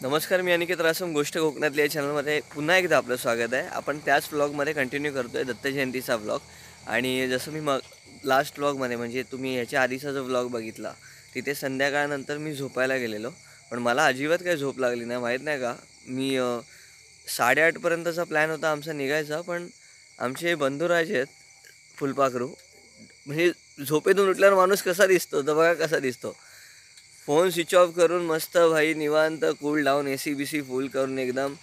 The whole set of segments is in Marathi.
नमस्कार, मी अनिकेत रासम. गोष्ट कोकणातल्या या चॅनलमध्ये पुन्हा एकदा आपलं स्वागत आहे. आपण त्याच व्लॉगमध्ये कंटिन्यू करतो आहे दत्त जयंतीचा व्लॉग. आणि जसं मी लास्ट व्लॉगमध्ये म्हणजे तुम्ही ह्याच्या आधीचा जो व्लॉग बघितला तिथे संध्याकाळनंतर मी झोपायला गेलेलो, पण मला अजिबात काही झोप लागली नाही. माहीत नाही का, मी 8:30पर्यंतचा प्लॅन होता आमचा निघायचा, पण आमचे बंधुराज आहेत फुलपाखरू, म्हणजे झोपेतून उठल्यावर माणूस कसा दिसतो तर बघा कसा दिसतो. फोन स्विच ऑफ करून मस्त भाई निवांत कूल डाऊन AC BC फुल करून एकदम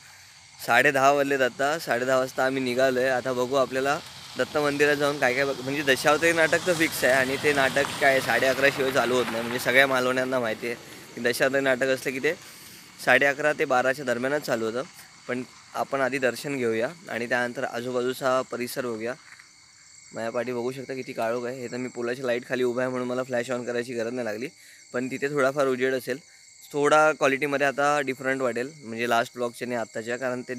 10:30 वाजलेत. आता 10:30 वाजता आम्ही निघालो आहे. आता बघू आपल्याला दत्त मंदिरात जाऊन काय काय म्हणजे दशावतारी नाटक तर फिक्स आहे, आणि ते नाटक काय 11:30 शिवाय चालू होत नाही. म्हणजे सगळ्या मालवण्यांना माहिती आहे की दशावतारी नाटक असलं की ते 11:30 ते 12च्या दरम्यानच चालू होतं. पण आपण आधी दर्शन घेऊया आणि त्यानंतर आजूबाजूचा परिसर बघूया. माझ्या पाठी बघू शकता किती काळोख आहे. हे तर मी पुलाच्या लाईट खाली उभा आहे म्हणून मला फ्लॅश ऑन करायची गरज नाही लागली, पण तिथे थोडाफार उजेड असेल. थोडा क्वालिटीमध्ये आता डिफरंट वाटेल म्हणजे लास्ट ब्लॉगच्या आणि आत्ताच्या, कारण ते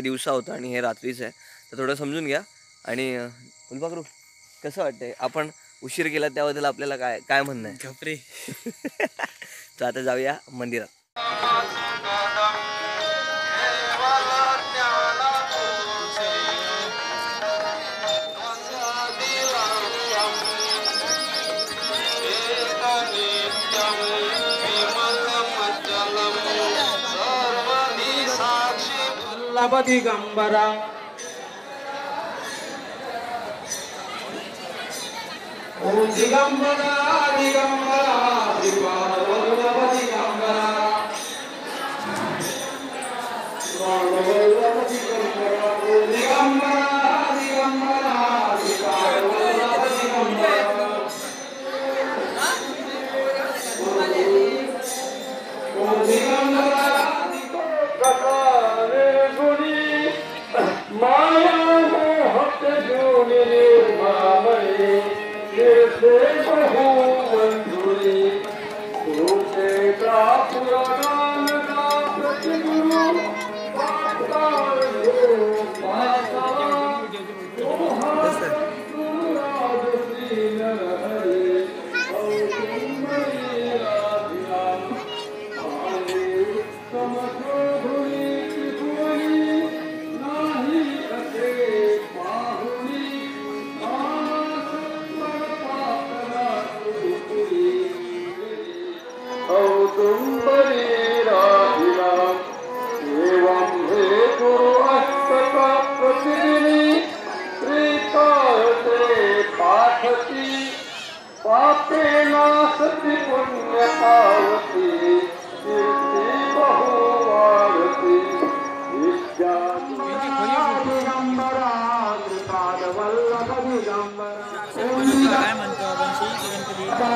दिवसा होतं आणि हे रात्रीचं आहे, तर थोडं समजून घ्या. आणि फुलपाखरू कसं वाटतंय, आपण उशीर केला त्याबद्दल आपल्याला काय काय म्हणणं आहे? घपरे. तर आता जाऊया मंदिरात. दिगंबरा ओम दिगंबरा दिगंबरा दिगंबरा दिगंबरा पापेना सती पुण्य पावती कीर्ती बहुवाढती विद्या दिगंबरा कृपादवल्लभ दिगंबरा काय म्हणतो आपण दिगंबरा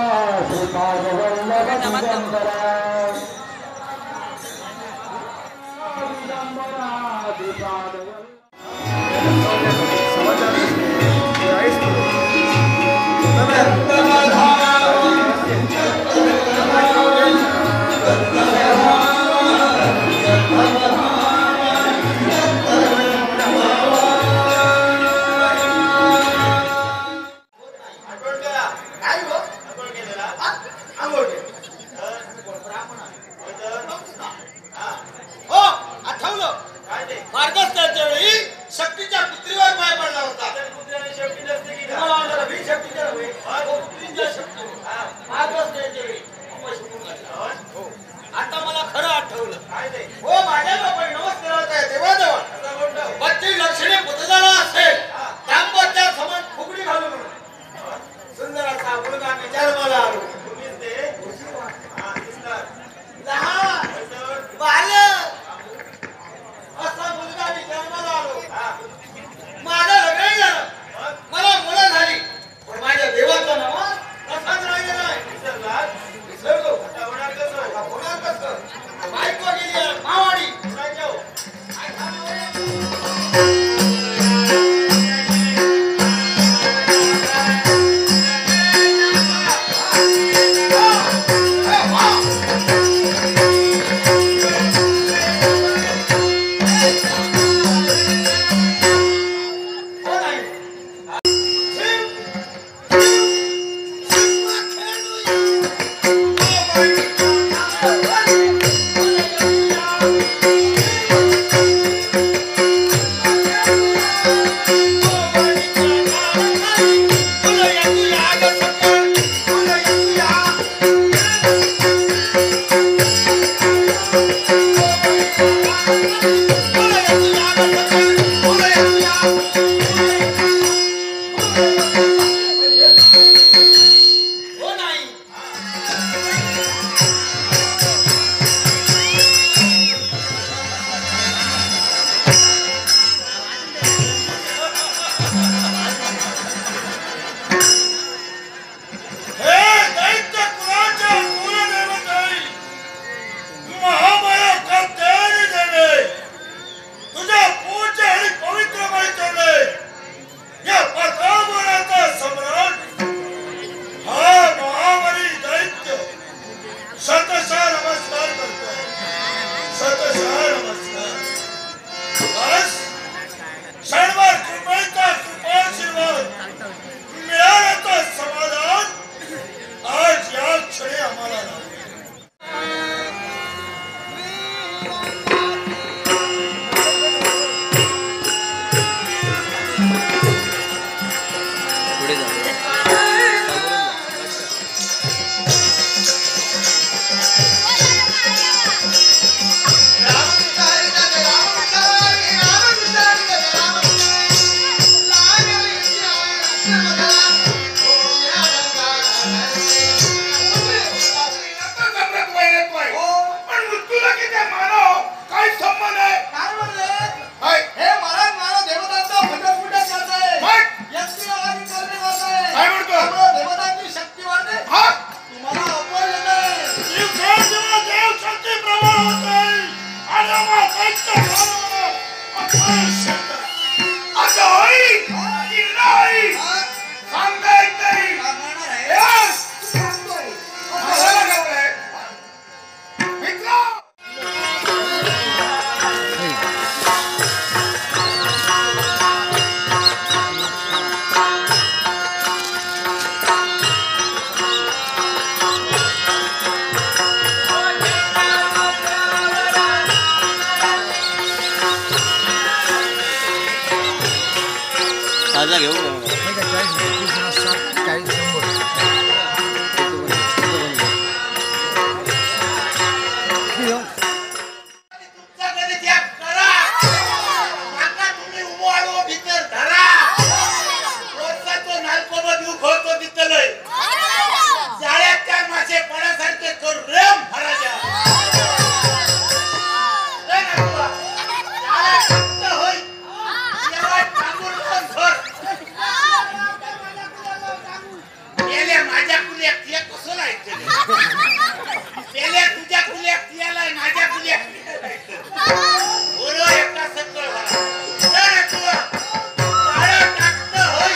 हो नाही. हे दैत्य कुळाच्या कुलदेवताई, महामाया कात्यायनी देवे, तुझ्या पूज्य आणि पवित्र मैत्रिणे, या प्रतापगडाचा सम्राट हा महाबली दैत्य शतशः नमस्कार करतो. शतशः नमस्कार. बस क्षणभर कृपेचा कृपाशीर्वाद मिळाल्याचं समाधान आज या क्षणी आम्हाला लाभले. पुढे जा. ताजा घेऊ का? तुमचा कधी त्याग करा. काका तुम्ही उभो भीतर धरा. रोजचा तो नालकोबा देऊ खोतो तिथलय. जाळ्यात त्या मासे पडासारखे करू रे महाराजा. रे नातवा, जाळ्यात फक्त होय. एवढा टांगून पण धर. गेल्या माझ्या कुल्या किया कसं लायचं रे? गेल्या तुझ्या कुल्या कियाला माझ्या कुल्या बरोबर एका सकल झाला. रे नातवा, जाळ्यात टाकतं होय.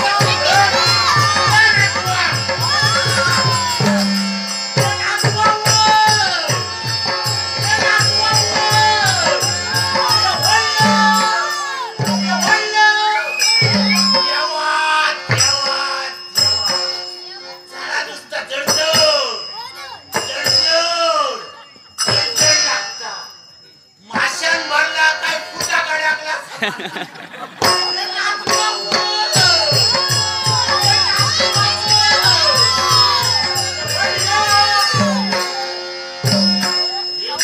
रे नातवा. रे नातवा वर. रे नातवा वर. झाडा नुसता जळजळ. जळजळ. जळजळ लागता. माशान भरला काय फुटा काढाकला. रे नातवा वर. रे नातवा वर.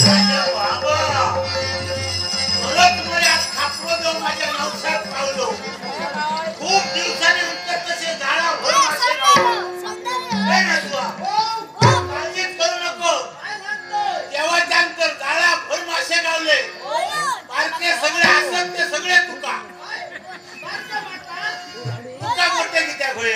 माझ्या बाबा परत मळ्यात खापरो देऊ माझ्या नवसात पावलो. खूप दिवसांनी उत्तर तसे झाडा भर मासे गावले. रे नातवा, काळजीच करू नको. तेव्हा त्यानंतर झाडा भर मासे गावले. बारके सगळे असत ते सगळे तुका. तुका मोठे की त्या घोळे.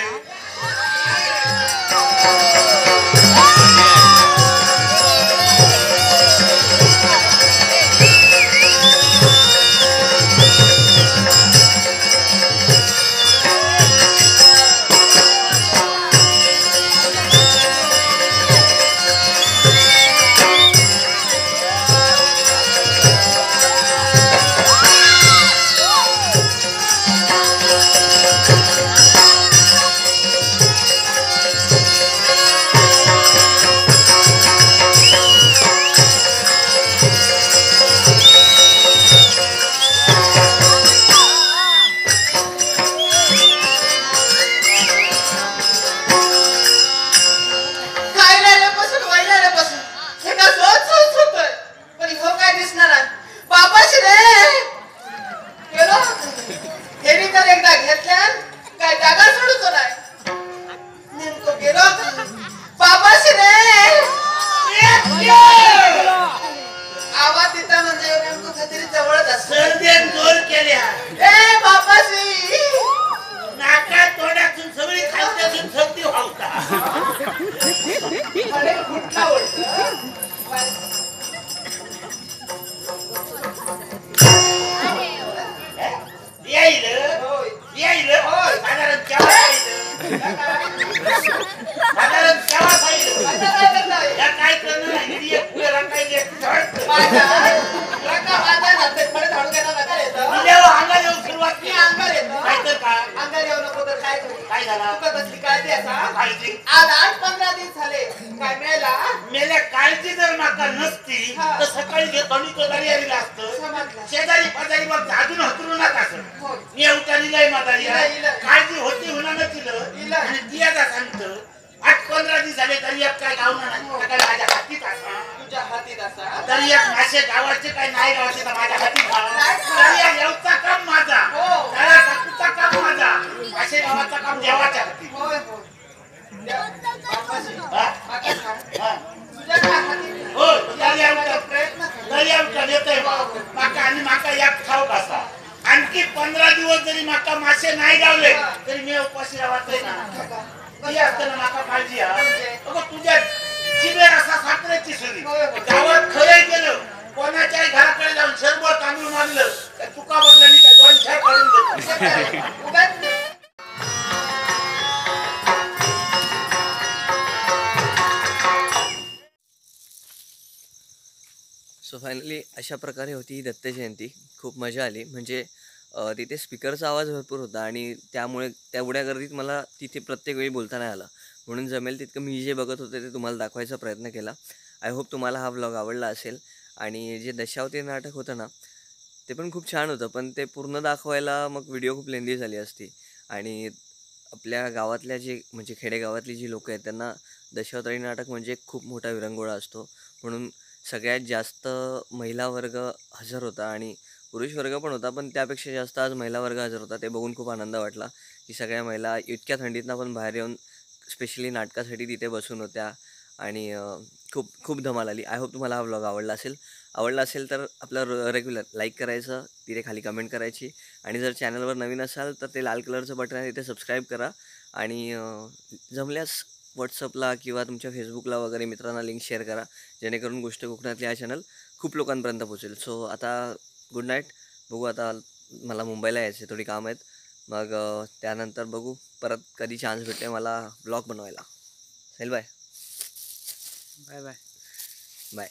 काय झालं? काय झाला? तुका कसली काळजी असा? काळजी आज 8-15 दिवस झाले काय मेला? मेल्या काळजी जर माका नसती हा. तर सकाळी घेतो आणि तो दर्यारीला असतं समजलं. शेजारी पाजारी बघ अजून हतरूनच असं हो. मी उठानी लय माझा इला. काळजी होती होणार इला. तिला आणि दियाचा सांगतो 8-15 दिवस झाले तरी एक काय गावना नाही काय माझ्या हातीत असा तुझ्या हातीत असा? तरी एक मासे गावाचे काय नाही गावाचे तर माझ्या हातीत नाही. तरी एक येवचा काम माझा हो. त्याला सासूचा काम माझा मासे गावाचा काम देवाच्या हाती होय होय. त्या बापाशी हा? माका सांग. हा. तुझ्या काय हातीत? हो तरी तुझ्या प्रयत्न कर. तरी आमच्या येतोय माका आणि माका एक ठाऊक असा आणखी 15 दिवस जरी माका मासे नाही गावले तरी मी उपाशी राहतोय ना ती असताना माका काळजी अगं तुझ्या जिभेर असा साखरेची सुरी गावात खरंय गेलं कोणाच्याही घराकडे जाऊन शरबत तांदूळ मारलं तर तुका बघलं नाही का 2 छाय काढून देतो उगाच सो फायनली अशा प्रकारे होती ही दत्त जयंती. खूप मजा आली. म्हणजे तिथे स्पीकरचा आवाज भरपूर होता आणि त्यामुळे तेवढ्या गर्दीत मला तिथे प्रत्येक वेळी बोलता नाही आलं. म्हणून जमेल तितकं मी जे बघत होते ते तुम्हाला दाखवायचा प्रयत्न केला. आय होप तुम्हाला हा व्लॉग आवडला असेल. आणि जे दशावतारी नाटक होतं ना ते पण खूप छान होतं, पण ते पूर्ण दाखवायला मग व्हिडिओ खूप लेंदी झाली असती. आणि आपल्या गावातल्या जे म्हणजे खेडेगावातली जी लोकं आहेत त्यांना दशावतारी नाटक म्हणजे खूप मोठा विरंगुळा असतो. म्हणून सगळ्यात जास्त महिला वर्ग हजर होता आणि पुरुष वर्ग पण होता, पण त्यापेक्षा जास्त आज महिला वर्ग हजर होता. ते बघून खूप आनंद वाटला की सगळ्या महिला इतक्या थंडीतनं पण बाहेर येऊन स्पेशली नाटकासाठी तिथे बसून होत्या. आणि खूप खूप धमाल आली. आय होप तुम्हाला हा व्लॉग आवडला असेल तर आपलं रेग्युलर लाईक करायचं, तिथे खाली कमेंट करायची. आणि जर चॅनलवर नवीन असाल तर ते लाल कलरचं बटन आहे तिथे सबस्क्राईब करा. आणि जमल्यास व्हॉट्सअपला किंवा तुमच्या फेसबुकला वगैरे मित्रांना लिंक शेअर करा, जेणेकरून गोष्ट कोकणातली हा चॅनल खूप लोकांपर्यंत पोहोचेल. सो आता गुड नाईट. बघू आता मला मुंबईला यायचे थोडी काम आहेत. मग त्यानंतर बघू परत कधी चान्स भेटते मला व्लॉग बनवायला. चल बाय. Bye bye. बाय.